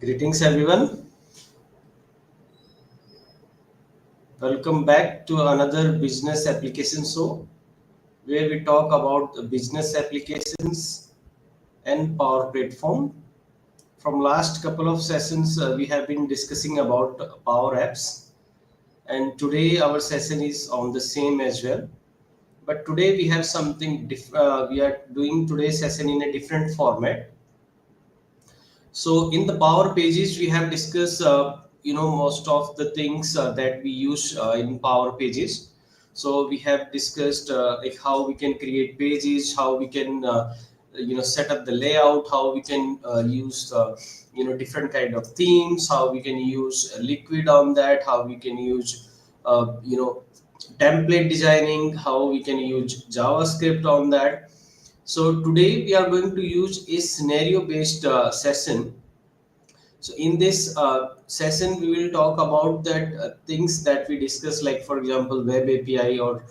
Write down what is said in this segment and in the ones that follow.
Greetings everyone. Welcome back to another business application show where we talk about the business applications and Power Platform. From last couple of sessions we have been discussing about Power Apps, and today our session is on the same as well. But today we have something we are doing today's session in a different format. So in the Power Pages, we have discussed, most of the things that we use in Power Pages. So we have discussed like how we can create pages, how we can, set up the layout, how we can use, different kind of themes, how we can use Liquid on that, how we can use, template designing, how we can use JavaScript on that. So today we are going to use a scenario based session. So in this session, we will talk about that things that we discuss, like for example, web API, or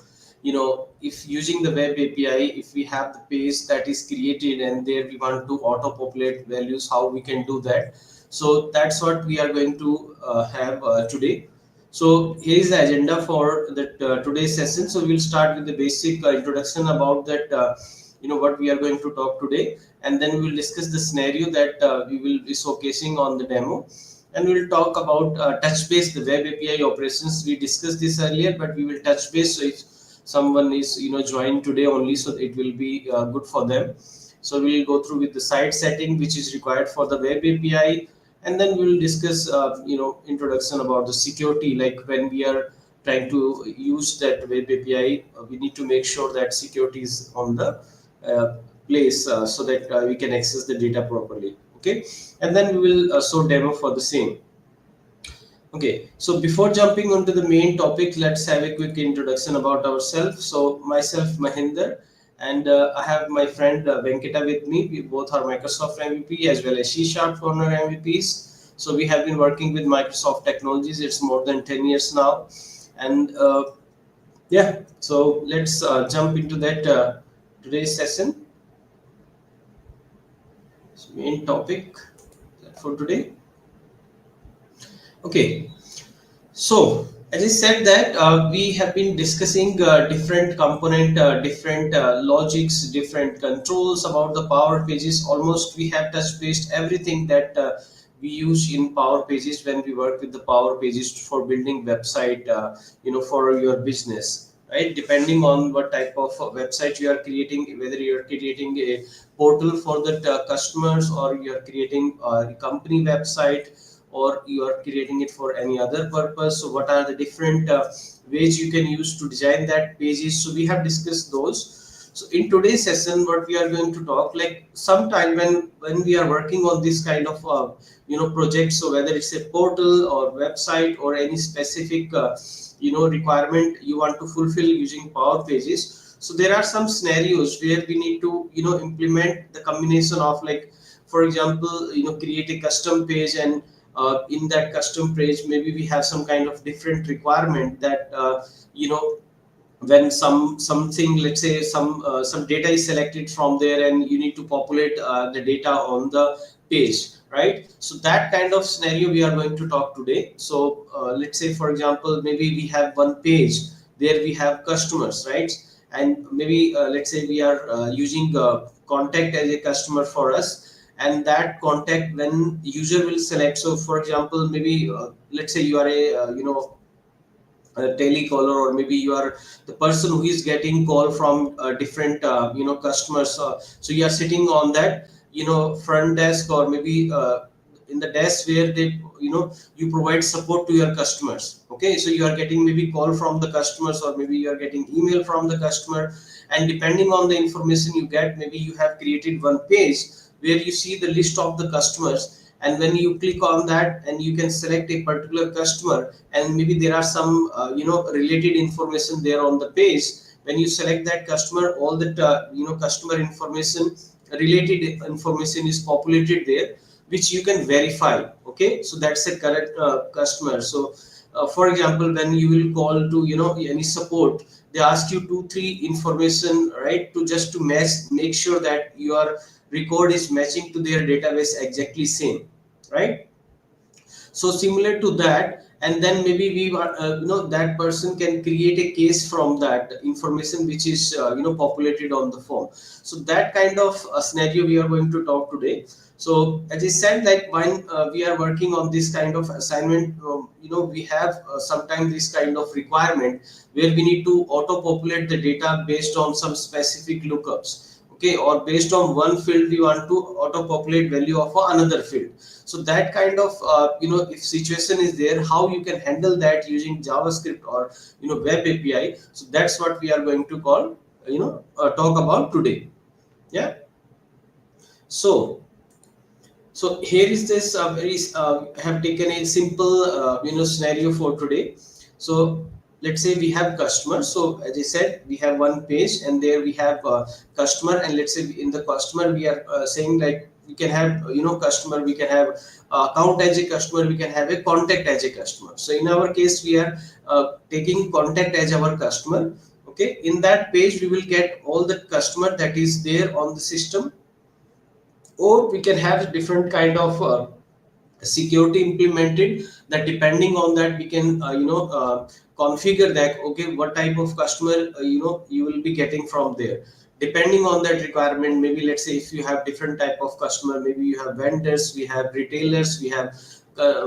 if using the web API, if we have the page that is created and there we want to auto-populate values, how we can do that. So that's what we are going to have today. So here is the agenda for that today's session. So we'll start with the basic introduction about that, what we are going to talk today, and then we will discuss the scenario that we will be showcasing on the demo, and we will talk about touch base, the web API operations. We discussed this earlier, but we will touch base. So if someone is joined today only, so it will be good for them. So we will go through with the site setting which is required for the web API, and then we will discuss introduction about the security, like when we are trying to use that web API, we need to make sure that security is on the place, so that we can access the data properly. Okay, and then we will show demo for the same. Okay, so before jumping onto the main topic, let's have a quick introduction about ourselves. So myself, Mahender, and I have my friend Venkata with me. We both are Microsoft MVP as well as C# owner MVPs. So we have been working with Microsoft technologies. It's more than 10 years now, and yeah. So let's jump into that today's session. So main topic for today. Okay, so as I said that we have been discussing different component, different logics, different controls about the Power Pages. Almost we have touched based everything that we use in Power Pages when we work with the Power Pages for building website, for your business, right? Depending on what type of website you are creating, whether you are creating a portal for the customers, or you are creating a company website, or you are creating it for any other purpose. So what are the different ways you can use to design that pages? So we have discussed those. So in today's session, what we are going to talk, like sometime when we are working on this kind of project, so whether it's a portal or website or any specific requirement you want to fulfill using Power Pages, so there are some scenarios where we need to implement the combination of, like for example, create a custom page, and in that custom page maybe we have some kind of different requirement that when something, let's say some data is selected from there, and you need to populate the data on the page, right? So that kind of scenario we are going to talk today. So let's say for example, maybe we have one page, there we have customers, right? And maybe let's say we are using contact as a customer for us, and that contact when user will select. So for example, maybe let's say you are a telecaller, or maybe you are the person who is getting call from different customers. So you are sitting on that front desk, or maybe in the desk where they you provide support to your customers. Okay, so you are getting maybe call from the customers, or maybe you are getting email from the customer, and depending on the information you get, maybe you have created one page where you see the list of the customers, and when you click on that, and you can select a particular customer, and maybe there are some related information there on the page. When you select that customer, all that customer information, related information is populated there, which you can verify. Okay, so that's a correct customer. So for example, when you will call to any support, they ask you 2 3 information, right, to just to make sure that your record is matching to their database exactly same, right? So similar to that, and then maybe that person can create a case from that information which is populated on the form. So that kind of scenario we are going to talk today. So as I said, like when we are working on this kind of assignment, we have sometimes this kind of requirement where we need to auto populate the data based on some specific lookups, okay, or based on one field we want to auto populate value of another field. So that kind of if situation is there, how you can handle that using JavaScript or web API. So that's what we are going to call talk about today. Yeah. So here is this very have taken a simple scenario for today. So let's say we have customers. So as I said, we have one page, and there we have customer, and let's say in the customer we are saying like we can have customer, we can have account as a customer, we can have a contact as a customer. So in our case we are taking contact as our customer. Okay, in that page we will get all the customer that is there on the system, or we can have different kind of security implemented, that depending on that we can configure that, okay, what type of customer you will be getting from there depending on that requirement. Maybe let's say if you have different type of customer, maybe you have vendors, we have retailers, we have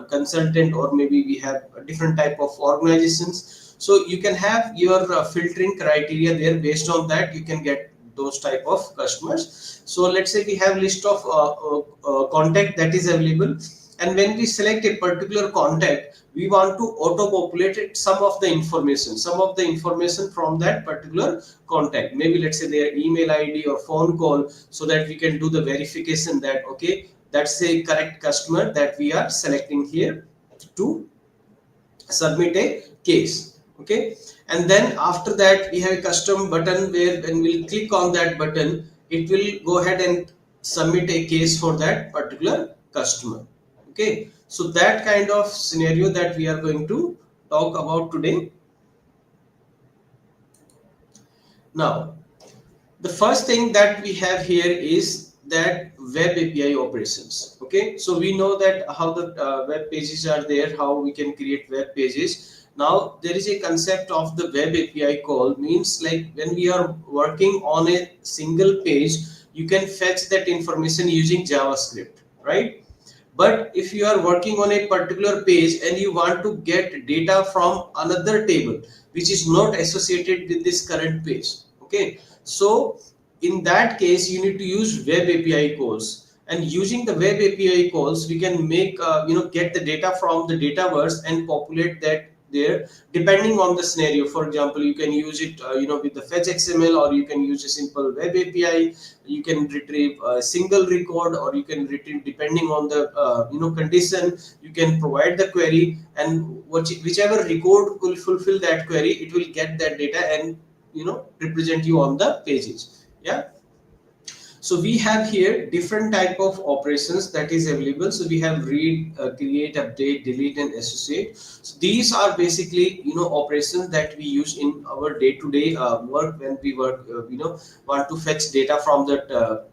consultant, or maybe we have a different type of organizations. So you can have your filtering criteria there. Based on that you can get those type of customers. So let's say we have list of contact that is available, and when we select a particular contact, we want to auto populate some of the information from that particular contact. Maybe let's say their email ID or phone call, so that we can do the verification that okay, that's a correct customer that we are selecting here to submit a case. Okay, and then after that we have a custom button where when we'll click on that button, it will go ahead and submit a case for that particular customer. Okay, so that kind of scenario that we are going to talk about today. Now the first thing that we have here is that web API operations. Okay, so we know that how the web pages are there, how we can create web pages. Now there is a concept of the web API call, means like when we are working on a single page, you can fetch that information using JavaScript, right? But if you are working on a particular page and you want to get data from another table which is not associated with this current page, okay, so in that case you need to use web API calls. And using the web API calls, we can make get the data from the dataverse and populate that there depending on the scenario. For example, you can use it with the fetch XML, or you can use a simple web API. You can retrieve a single record, or you can retrieve depending on the condition. You can provide the query, and whichever record will fulfill that query, it will get that data and represent you on the pages. Yeah. So we have here different type of operations that is available. So we have read, create, update, delete, and associate. So these are basically operations that we use in our day-to-day work when we work want to fetch data from the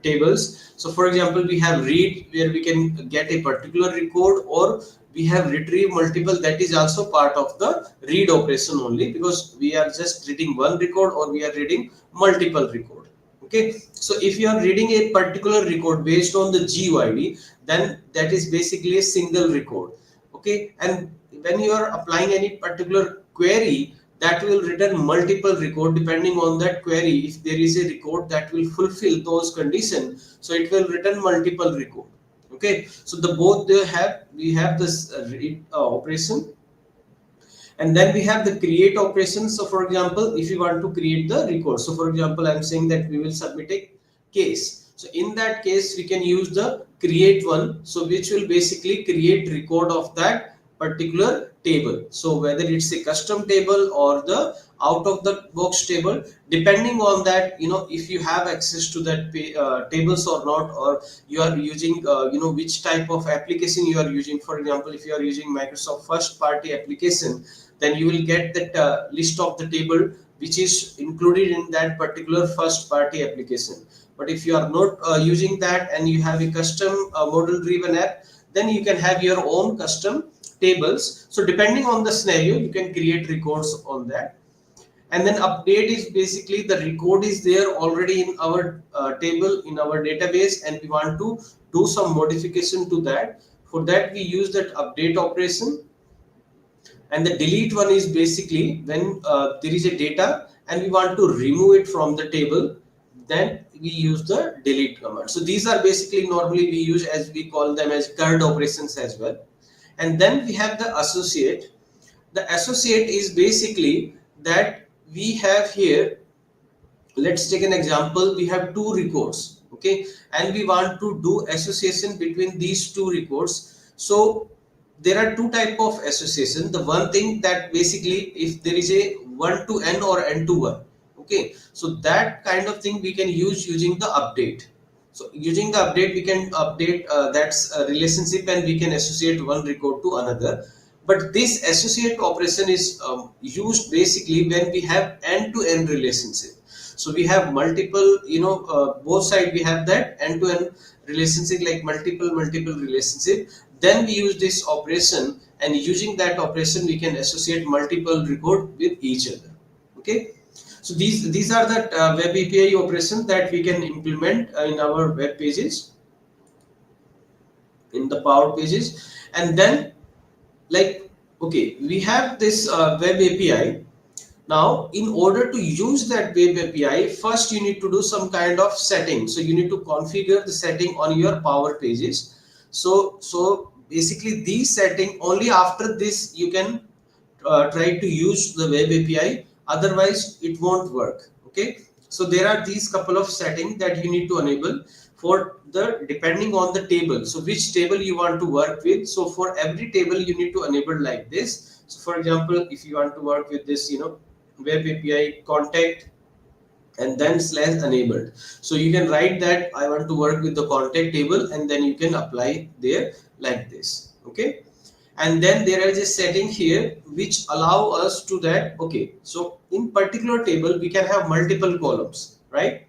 tables. So for example, we have read, where we can get a particular record, or we have retrieve multiple. That is also part of the read operation only, because we are just reading one record or we are reading multiple record. Okay, so if you are reading a particular record based on the GUID, then that is basically a single record. Okay, and when you are applying any particular query, that will return multiple record depending on that query. If there is a record that will fulfill those conditions, so it will return multiple record. Okay, so the both they have, we have this read operation, and then we have the create operation. So for example, if you want to create the record, so for example I'm saying that we will submit a case. So in that case we can use the create one, so which will basically create record of that particular table. So whether it's a custom table or the out of the box table, depending on that, if you have access to that tables or not, or you are using which type of application you are using. For example, if you are using Microsoft first party application, then you will get that list of the table which is included in that particular first party application. But if you are not using that and you have a custom model driven app, then you can have your own custom tables. So depending on the scenario, you can create records on that. And then update is basically the record is there already in our table, in our database, and we want to do some modification to that. For that we use that update operation. And the delete one is basically when there is a data and we want to remove it from the table, then we use the delete command. So these are basically normally we use, as we call them as current operations as well. And then we have the associate. The associate is basically that we have here, let's take an example, we have two records, okay, and we want to do association between these two records. So there are two type of association. The one thing that basically if there is a 1 to n or n to 1, okay, so that kind of thing we can use using the update. So using the update we can update that's a relationship and we can associate one record to another. But this associate operation is used basically when we have end to end relationship. So we have multiple, both side we have that end to end relationship, like multiple relationship. Then we use this operation, and using that operation we can associate multiple record with each other. Okay. So these are the web API operations that we can implement in our web pages, in the Power Pages. And then, like, okay, we have this web API. Now in order to use that web API, first you need to do some kind of setting. So you need to configure the setting on your Power Pages. So basically these setting, only after this you can try to use the web API, otherwise it won't work. Okay, so there are these couple of settings that you need to enable for the, depending on the table. So which table you want to work with. So for every table you need to enable like this. So for example, if you want to work with this, web API contact and then slash enabled, so you can write that I want to work with the contact table, and then you can apply there like this. Okay, and then there is a setting here which allow us to that. Okay, so in particular table we can have multiple columns, right?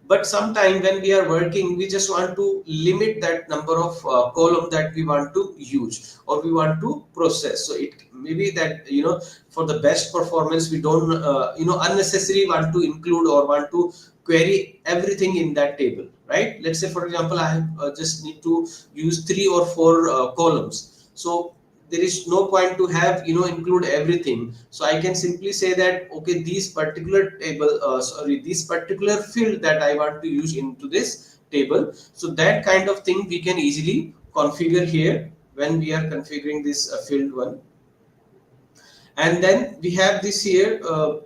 But sometime when we are working, we just want to limit that number of column that we want to use or we want to process. So it maybe that, for the best performance we don't unnecessarily want to include or want to query everything in that table, right? Let's say for example I have, just need to use 3 or 4 columns. So there is no point to have, include everything. So I can simply say that, okay, these particular table, this particular field that I want to use into this table. So that kind of thing we can easily configure here when we are configuring this field one. And then we have this here,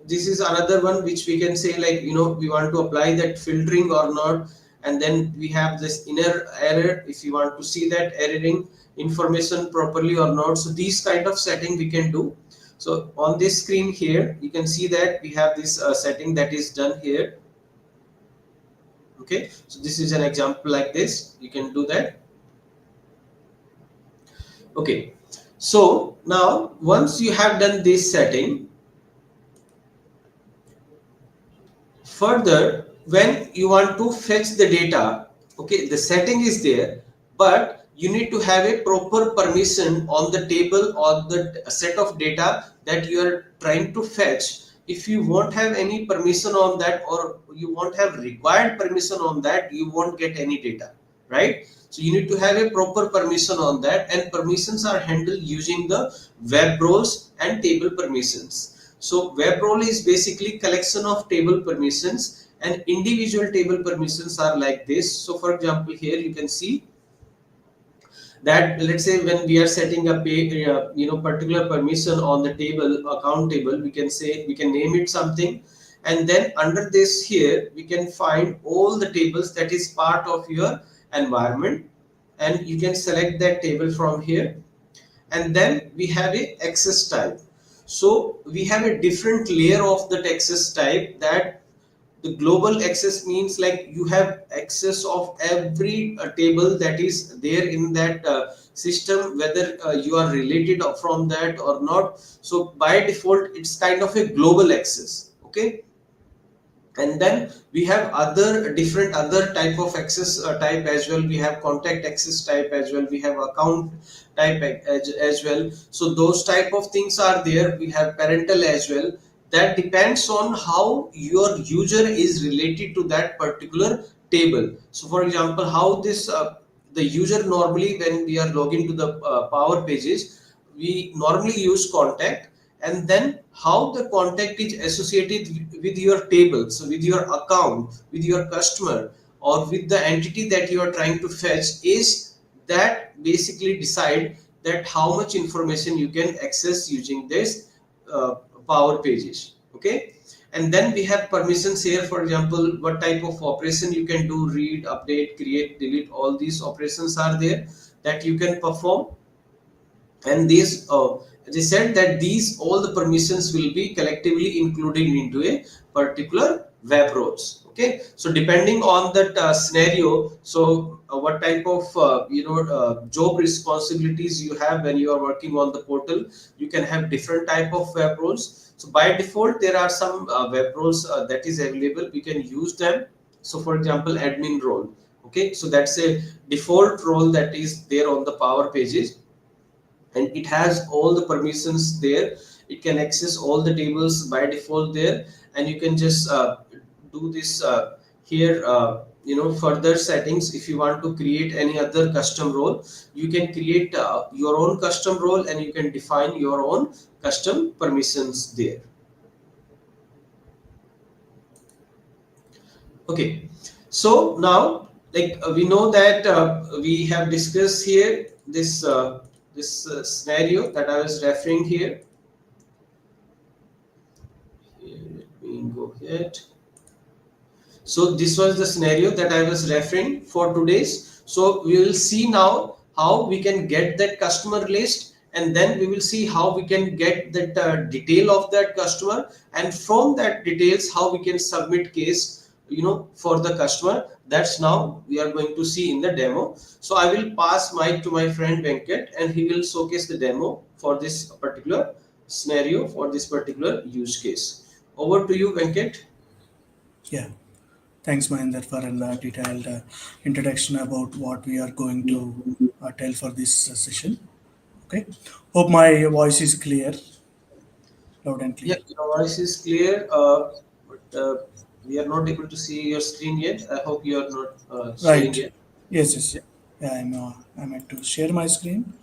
this is another one which we can say, like, we want to apply that filtering or not. And then we have this inner error, if you want to see that erroring information properly or not. So these kind of setting we can do. So on this screen here you can see that we have this setting that is done here. Okay, so this is an example like this, you can do that. Okay, so now once you have done this setting, further when you want to fetch the data, okay, the setting is there, but you need to have a proper permission on the table or the set of data that you are trying to fetch. If you won't have any permission on that, or you won't have required permission on that, you won't get any data, right? So you need to have a proper permission on that, and permissions are handled using the web roles and table permissions. So web role is basically collection of table permissions, and individual table permissions are like this. So for example, here you can see that, let's say when we are setting up a particular permission on the table, account table, we can say, we can name it something, and then under this here we can find all the tables that is part of your environment, and you can select that table from here. And then we have a access type. So we have a different layer of that access type. That the global access means like you have access of every table that is there in that system, whether you are related from that or not. So by default it's kind of a global access. Okay, And then we have other different other type of access type as well. We have contact access type as well, we have account type as well. So those type of things are there. We have parental as well. That depends on how your user is related to that particular table. So for example, how this the user normally, when we are logging to the power pages, we normally use contact, and then how the contact is associated with your table, so with your account, with your customer, or with the entity that you are trying to fetch, is that basically decide that how much information you can access using this uh, power pages. Okay. And then we have permissions here. For example, what type of operation you can do: read, update, create, delete. All these operations are there that you can perform. And these they said that these all the permissions will be collectively included into a particular web roles. Okay, so depending on that scenario, so what type of job responsibilities you have when you are working on the portal, you can have different type of web roles. So by default there are some web roles that is available, we can use them. So for example, admin role. Okay, so that's a default role that is there on the power pages, and it has all the permissions there. It can access all the tables by default there, and you can just do this here. Further settings, if you want to create any other custom role, you can create your own custom role, and you can define your own custom permissions there. Okay, so now, like we know that we have discussed here this scenario that I was referring here. Let me go ahead. So this was the scenario that I was referring for today's. So we will see now how we can get that customer list, and then we will see how we can get that detail of that customer, and from that details how we can submit case, for the customer. That's now we are going to see in the demo. So I will pass mic to my friend Venkat, and he will showcase the demo for this particular scenario, for this particular use case. Over to you, Venkat. Yeah, thanks, Mahender, for a detailed introduction about what we are going to tell for this session. Okay, hope my voice is clear, loud and Yeah, clear. your voice is clear, but we are not able to see your screen yet. I hope you are not sharing Right. yet. Yes, yes. Yeah. Yeah, I'm at to share my screen.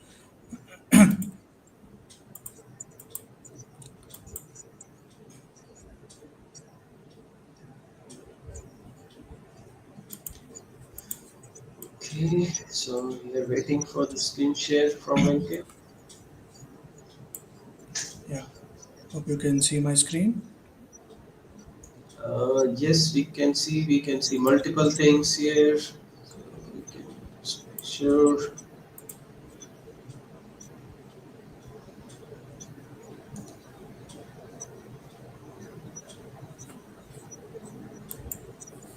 Okay, so we are waiting for the screen share from Venkat. Yeah, hope you can see my screen. Yes, we can see. We can see multiple things here. So we can just make sure.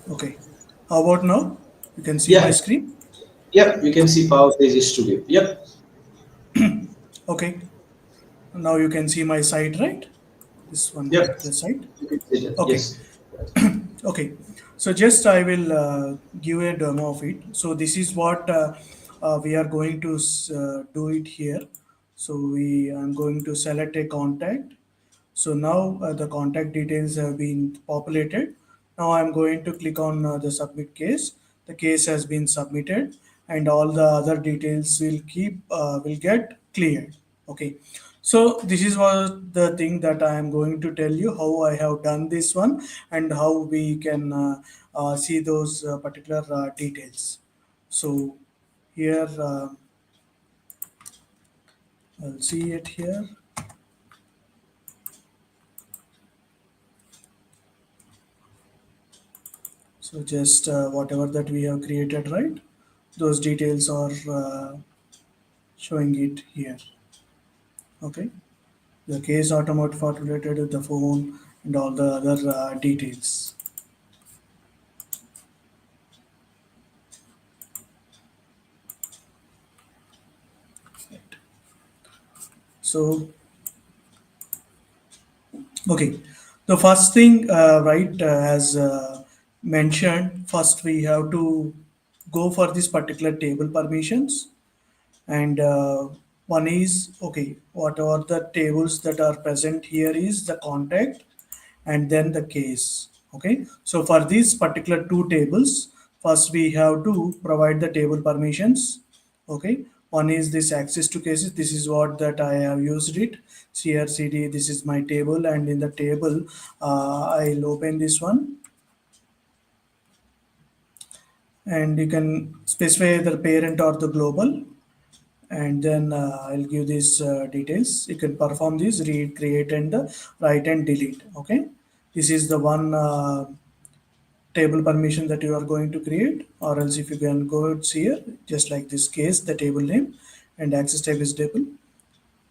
Okay. How about now? You can see my Yeah, screen. yep. We can see Power Pages Studio. Yep, Okay. Now you can see my site, right? This one yep. particular site. You can see that. Okay. Yes. Okay, so just I will give a demo of it. So this is what we are going to do it here. So I'm going to select a contact. So now the contact details have been populated. Now I'm going to click on the submit case. The case has been submitted, and all the other details will get cleared. Okay. So this is what the thing that I am going to tell you how I have done this one and how we can see those particular details. So here I'll see it here. So just whatever that we have created, right? Those details are showing it here. Okay. The case automotive populated with the phone and all the other details. So okay, The first thing, right, as mentioned, first we have to go for this particular table permissions, and one is okay. What are the tables that are present here is the contact and then the case. Okay, so for these particular two tables, first we have to provide the table permissions. Okay, one is this access to cases. This is what that I have used it. CRCD. This is my table, and in the table, I'll open this one, and you can specify the parent or the global, and then I'll give these details. You can perform this read, create, and write and delete. Okay, this is the one table permission that you are going to create, or else if you can go it's here, just like this case, the table name and access type is table,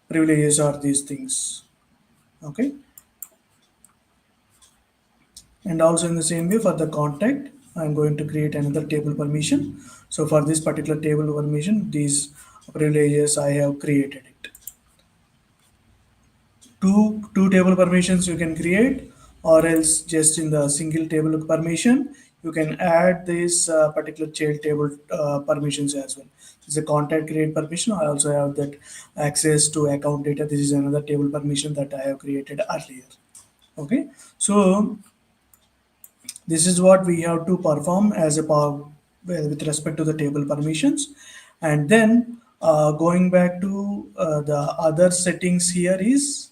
privileges are these things. Okay, and also in the same way for the contact, I'm going to create another table permission. So for this particular table permission, these privileges I have created it. Two table permissions you can create, or else just in the single table permission you can add this particular child table permissions as well. This is a contact create permission. I also have that access to account data. This is another table permission that I have created earlier. Okay, so this is what we have to perform as a power well, with respect to the table permissions. And then going back to the other settings here is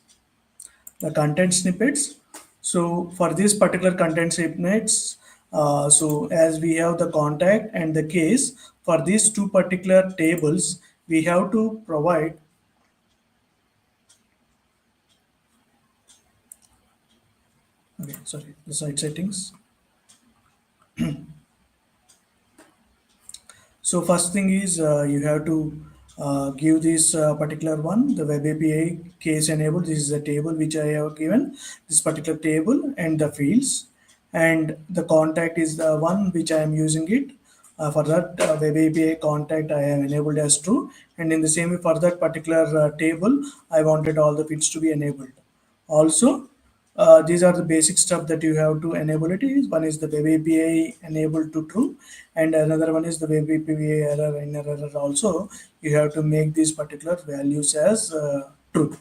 the content snippets. So for this particular content snippets, so as we have the contact and the case, for these two particular tables, we have to provide, okay, sorry, the site settings. So first thing is you have to give this particular one, the web API case enabled. This is the table which I have given, this particular table and the fields. And the contact is the one which I am using it. For that web API contact I have enabled as true. And in the same way for that particular table, I wanted all the fields to be enabled. Also, these are the basic stuff that you have to enable it is one is the web API enabled to true, and another one is the web API error inner error also. You have to make these particular values as true.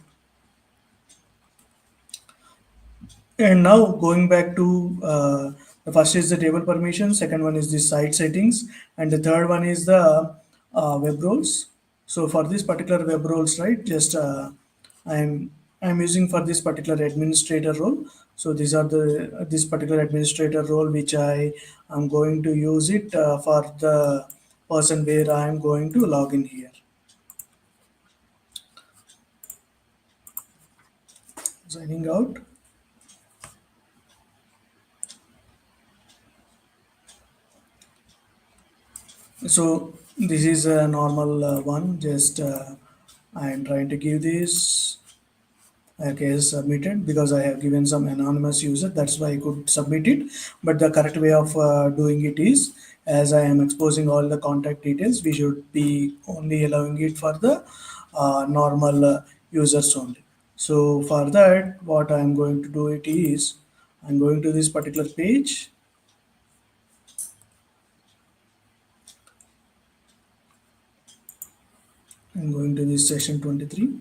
And now going back to the first is the table permission, second one is the site settings, and the third one is the web roles. So for this particular web roles, right, just I'm I'm using for this particular administrator role. So these are the this particular administrator role which I am going to use it for the person where I am going to log in here. Signing out. So this is a normal one. Just I am trying to give this case submitted because I have given some anonymous user. That's why I could submit it. But the correct way of doing it is, as I am exposing all the contact details, we should be only allowing it for the normal users only. So for that, what I am going to do it is, I'm going to this particular page. I'm going to this session 23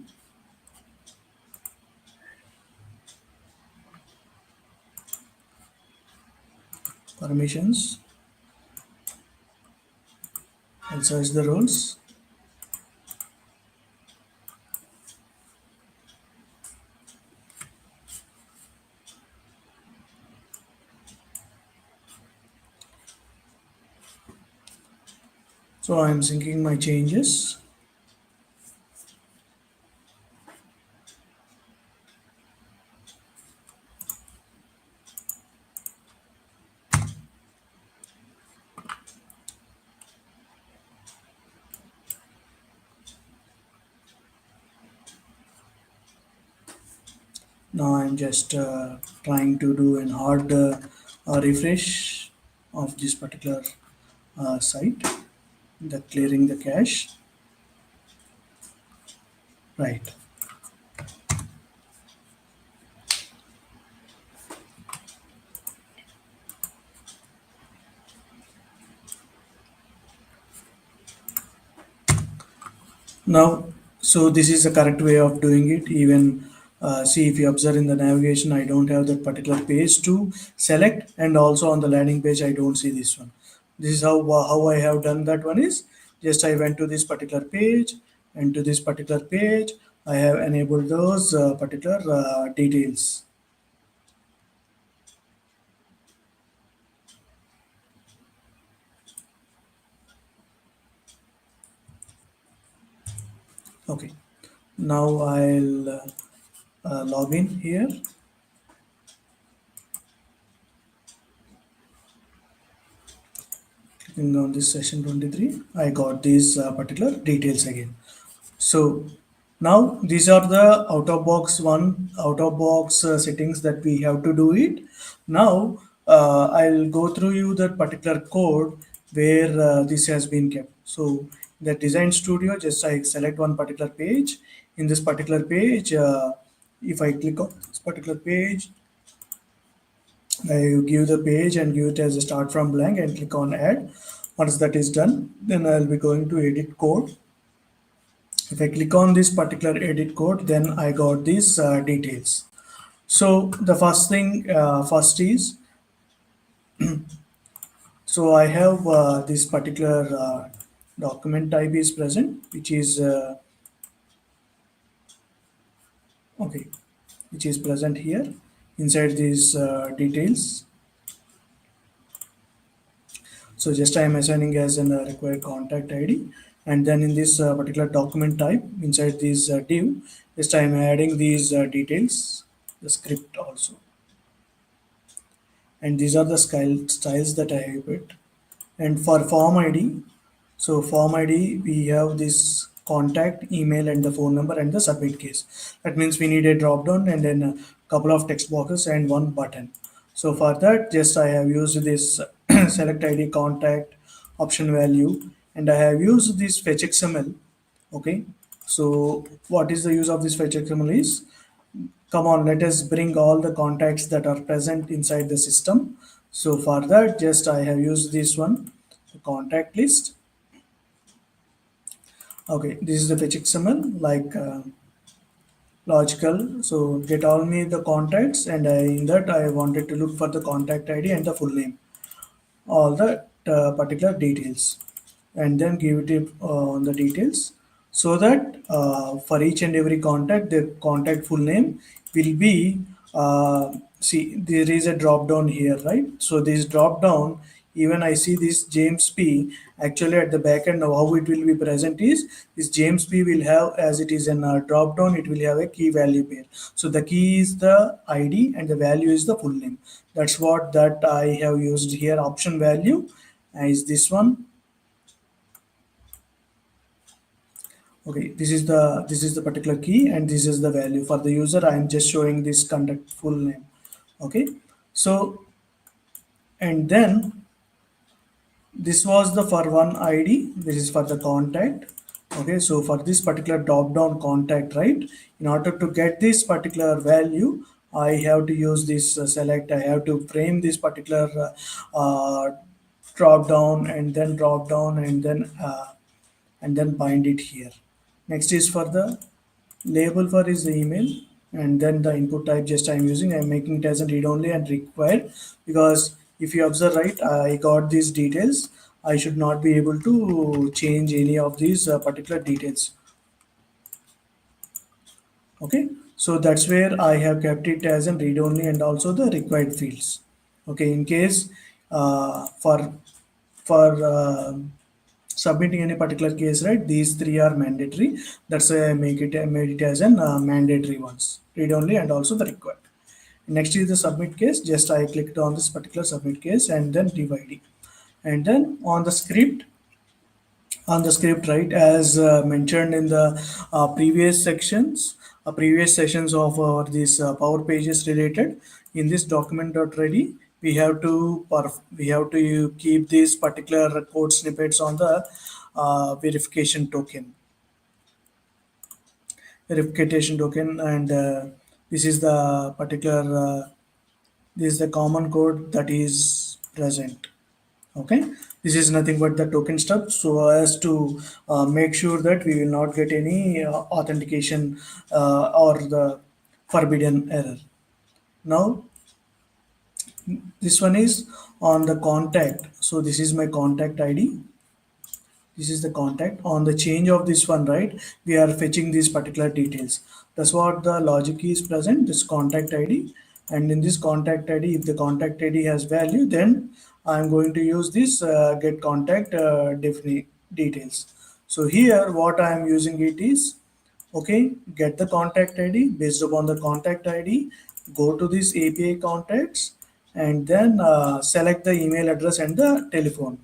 permissions. I'll search the roles. So I'm syncing my changes. Now I'm just trying to do an hard refresh of this particular site, the clearing the cache. Right. Now, so this is the correct way of doing it. Even see if you observe in the navigation, I don't have that particular page to select, and also on the landing page, I don't see this one. This is how I have done that one is just I went to this particular page, and to this particular page, I have enabled those particular details. Okay, now I'll log in here. Clicking on this session 23, I got these particular details again. So now these are the out of box settings that we have to do it. Now I'll go through you that particular code where this has been kept. So the design studio, just I select one particular page. In this particular page, if I click on this particular page, I give the page and give it as a start from blank and click on add. Once that is done, then I'll be going to edit code. If I click on this particular edit code, then I got these details. So the first thing first is, so I have this particular document type is present, which is okay, which is present here inside these details. So just I am assigning as an required contact ID, and then in this particular document type inside this div, just I am adding these details, the script also, and these are the styles that I have put. And for form ID, so form ID we have this contact, email, and the phone number and the submit case. That means we need a drop down and then a couple of text boxes and one button. So for that, just I have used this select ID contact option value, and I have used this fetch XML. Okay, so what is the use of this fetch XML is, come on, let us bring all the contacts that are present inside the system. So for that, just I have used this one, the contact list. Okay, this is the fetch XML like logical. So get all me the contacts, and in that I wanted to look for the contact ID and the full name, all the particular details, and then give it on the details, so that for each and every contact the contact full name will be see there is a drop down here, right? So this drop down, even I see this James P, actually at the back end how it will be present is this James P will have, as it is in a drop down, it will have a key value pair. So the key is the ID and the value is the full name. That's what that I have used here. Option value is this one. Okay, this is the particular key, and this is the value for the user. I am just showing this contact full name. Okay, so and then this was the for one ID, this is for the contact. Okay, so for this particular drop down contact, right, in order to get this particular value, I have to use this select, I have to frame this particular drop down, and then drop down, and then bind it here. Next is for the label for is the email, and then the input type just I'm using, I'm making it as a read only and required, because if you observe, right, I got these details, I should not be able to change any of these particular details. Okay, so that's where I have kept it as a read only and also the required fields. Okay, in case for submitting any particular case, right, these three are mandatory. That's why I made it as an mandatory ones, read only and also the required. Next is the submit case, just I clicked on this particular submit case and then divide, and then on the script, right, as mentioned in the previous sessions of these power pages related, in this document.ready, we have to keep these particular code snippets on the verification token, and this is the particular this is the common code that is present. Okay, this is nothing but the token stub, so as to make sure that we will not get any authentication or the forbidden error. Now this one is on the contact, so this is my contact ID. This is the contact. On the change of this one, right, we are fetching these particular details. That's what the logic is present, this contact ID. And in this contact ID, if the contact ID has value, then I'm going to use this get contact details. So here what I am using it is, okay, get the contact ID. Based upon the contact ID, go to this API contacts, and then select the email address and the telephone.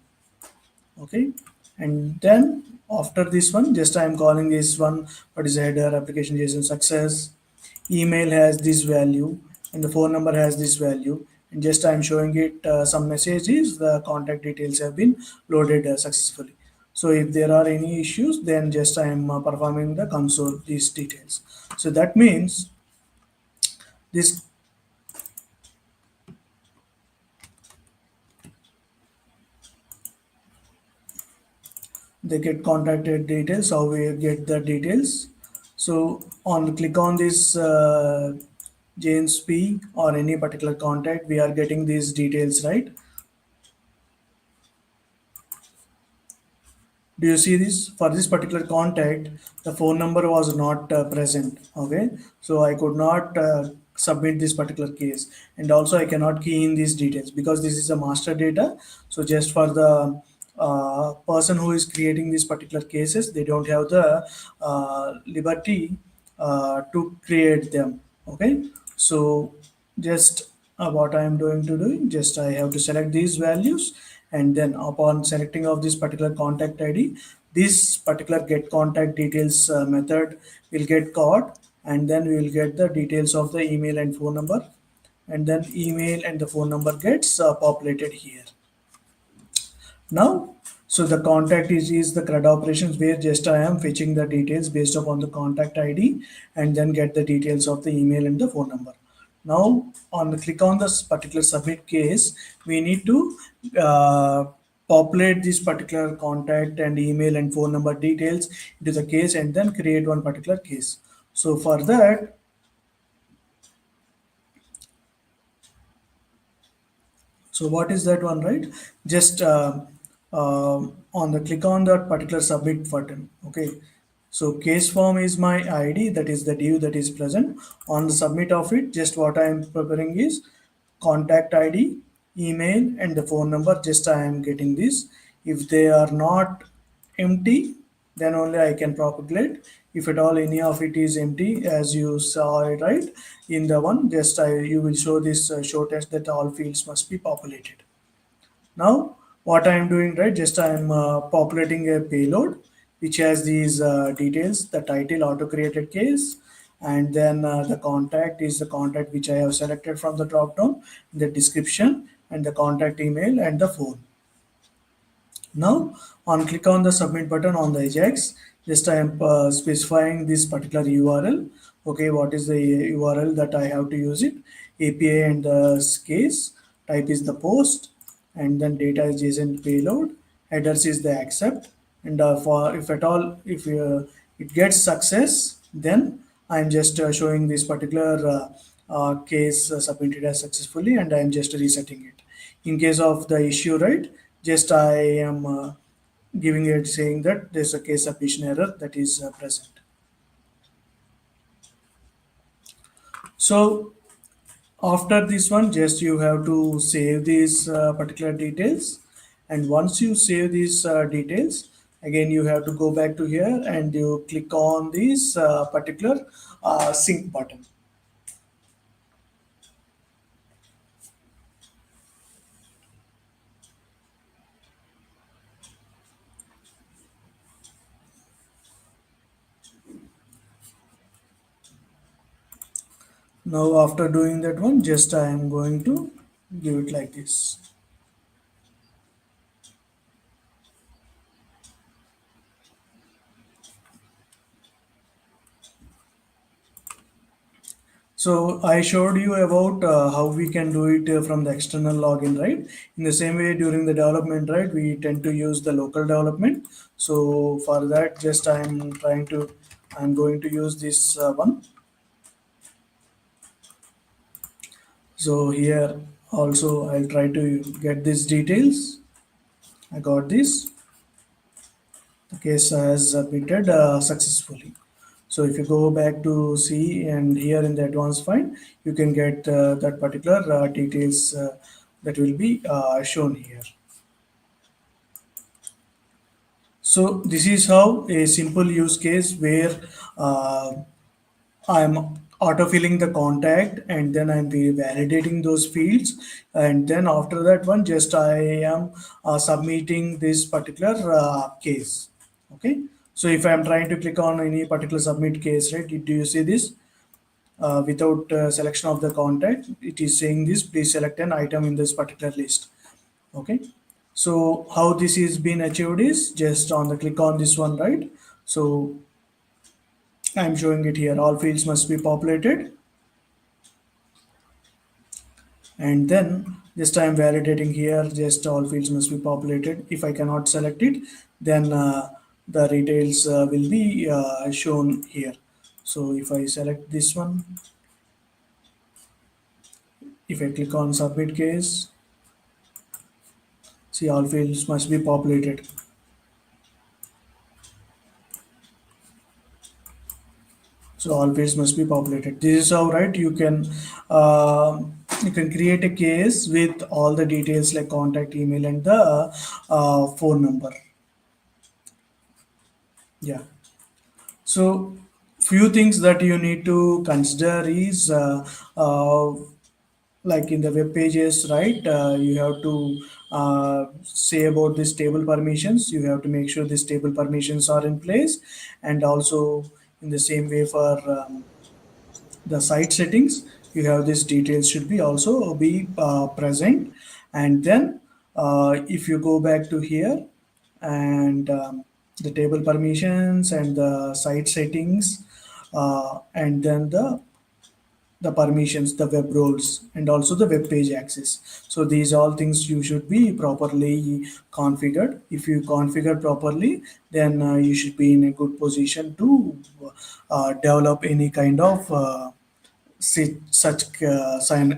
Okay, and then after this one, just I am calling this one, what is the header, application JSON success, email has this value, and the phone number has this value, and just I am showing it some messages, the contact details have been loaded successfully. So if there are any issues, then just I am performing the console these details. So that means this, they get contacted details, how we get the details. So on click on this James P or any particular contact, we are getting these details, right? Do you see this? For this particular contact, the phone number was not present. Okay, so I could not submit this particular case, and also I cannot key in these details because this is a master data. So just for the person who is creating these particular cases, they don't have the liberty to create them. Okay, so just what I am going to do, just I have to select these values, and then upon selecting of this particular contact ID, this particular get contact details method will get called, and then we will get the details of the email and phone number, and then email and the phone number gets populated here. Now, so the contact is the CRUD operations where just I am fetching the details based upon the contact ID, and then get the details of the email and the phone number. Now, on the click on this particular submit case, we need to uh, populate this particular contact and email and phone number details into the case, and then create one particular case. So for that, so what is that one, right? Just on the click on that particular submit button. Okay. So case form is my ID, that is the div that is present. On the submit of it, just what I am preparing is contact ID, email, and the phone number. Just I am getting this. If they are not empty, then only I can propagate. If at all any of it is empty, as you saw it right in the one, just you will show this show test that all fields must be populated. Now, what I am doing, right, just I am populating a payload which has these details, the title auto created case, and then the contact is the contact which I have selected from the drop down, the description, and the contact email and the phone. Now, on click on the submit button on the Ajax, just I am specifying this particular URL. Okay, what is the URL that I have to use it? API and the case type is the post, and then data is JSON payload. Headers is the accept, and for if at all if it gets success, then I am just showing this particular case submitted as successfully, and I am just resetting it. In case of the issue, right, just I am giving it saying that there's a case submission error that is present. So after this one, just you have to save these particular details, and once you save these details, again you have to go back to here and you click on this particular sync button. Now after doing that one, just I am going to give it like this. So I showed you about how we can do it from the external login, right? In the same way, during the development, right, we tend to use the local development. So for that, just I'm going to use this one. So here also I'll try to get these details. I got this. The case has submitted successfully. So if you go back to C and here in the advanced file, you can get that particular details that will be shown here. So this is how a simple use case where uh, I'm autofilling the contact and then I'm validating those fields, and then after that one just I am submitting this particular case. Okay. So if I'm trying to click on any particular submit case, right? Do you see this? Without selection of the contact, it is saying this, please select an item in this particular list. Okay. So how this is being achieved is just on the click on this one, right? So I'm showing it here, all fields must be populated, and then just I'm validating here, just all fields must be populated. If I cannot select it, then the details will be shown here. So if I select this one, if I click on submit case, see, all fields must be populated. So all fields must be populated. This is how, right, uh, you can create a case with all the details like contact, email, and the phone number. Yeah. So few things that you need to consider is like in the web pages, right? You have to say about this table permissions. You have to make sure these table permissions are in place, and also in the same way for the site settings, you have these details should be also be present. And then if you go back to here and the table permissions and the site settings, and then the permissions, the web roles, and also the web page access. So these all things you should be properly configured. If you configure properly, then you should be in a good position to develop any kind of such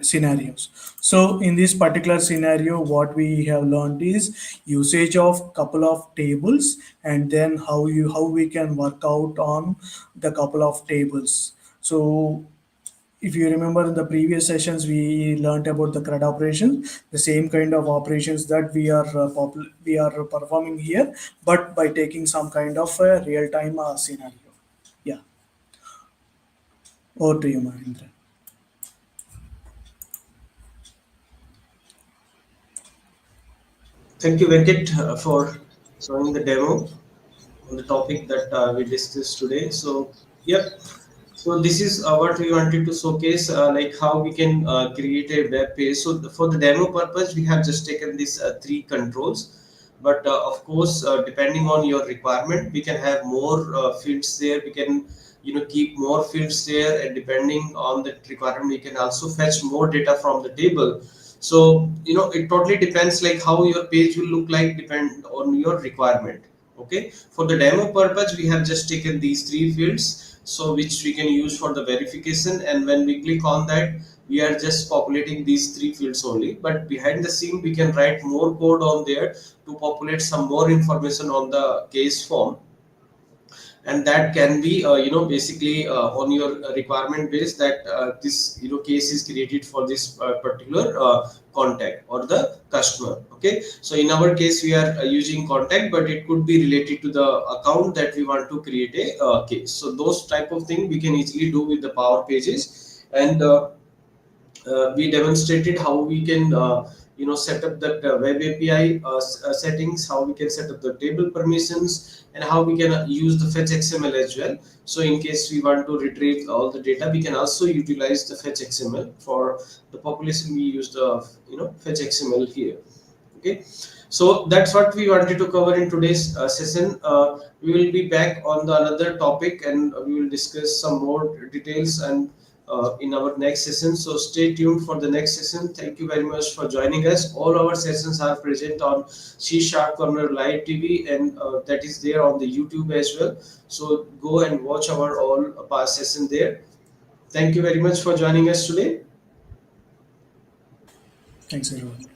scenarios. So in this particular scenario, what we have learned is usage of couple of tables, and then how we can work out on the couple of tables. So if you remember in the previous sessions, we learned about the CRUD operations, the same kind of operations that we are performing here, but by taking some kind of a real-time scenario. Yeah, over to you, Mahindra. Thank you, Venkat, for showing the demo on the topic that we discussed today. So, yep. So this is what we wanted to showcase, like how we can create a web page. So for the demo purpose, we have just taken these three controls. But of course, depending on your requirement, we can have more fields there. We can, keep more fields there, and depending on the requirement, we can also fetch more data from the table. So it totally depends like how your page will look like, depend on your requirement. Okay, for the demo purpose, we have just taken these three fields, so which we can use for the verification, and when we click on that, we are just populating these three fields only, but behind the scene we can write more code on there to populate some more information on the case form, and that can be basically on your requirement base, that this case is created for this particular contact or the customer. Okay, so in our case we are using contact, but it could be related to the account that we want to create a case. So those type of thing we can easily do with the power pages, and we demonstrated how we can set up that web API settings, how we can set up the table permissions, and how we can use the fetch XML as well. So in case we want to retrieve all the data, we can also utilize the fetch XML. For the population, we use the fetch XML here. Okay, so that's what we wanted to cover in today's session. We will be back on the another topic, and we will discuss some more details, and in our next session. So stay tuned for the next session. Thank you very much for joining us. All our sessions are present on C Sharp Corner Live TV, and that is there on the YouTube as well. So go and watch our all past session there. Thank you very much for joining us today. Thanks, everyone.